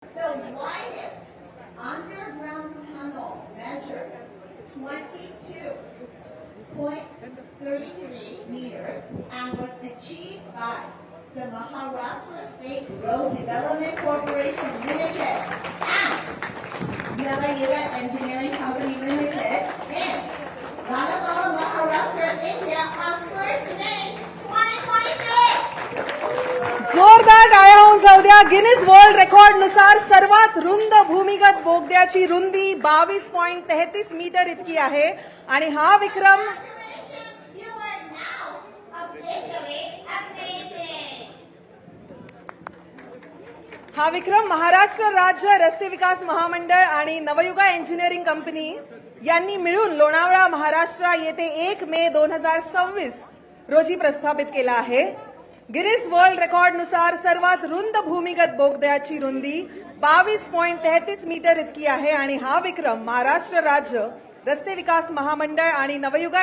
The widest underground tunnel measures 22.33 meters and was achieved by the Maharashtra State Road Development Corporation Limited and Navayuga Engineering Company Limited in Ranagala, Maharashtra, India on 1st May 2026. जोरदार टाळ्या होऊन जाऊ द्या. Guinness world record नुसार सर्वात रुंद भूमिगत बोगद्याची रुंदी 22.33 मीटर इतकी आहे आणि हा विक्रम Congratulations, you are now officially amazing. हा विक्रम महाराष्ट्र राज्य रस्ते विकास महामंडळ आणि नवयुगा इंजिनिअरिंग कंपनी यांनी मिळून लोणावळा महाराष्ट्र येथे 1 मे 2026 रोजी प्रस्थापित केला आहे. गिनीज वर्ल्ड रेकॉर्ड नुसार सर्वात रुंद भूमिगत बोगद्याची रुंदी 22.33 मीटर इतकी आहे आणि हा विक्रम महाराष्ट्र राज्य रस्ते विकास महामंडळ आणि नवयुगा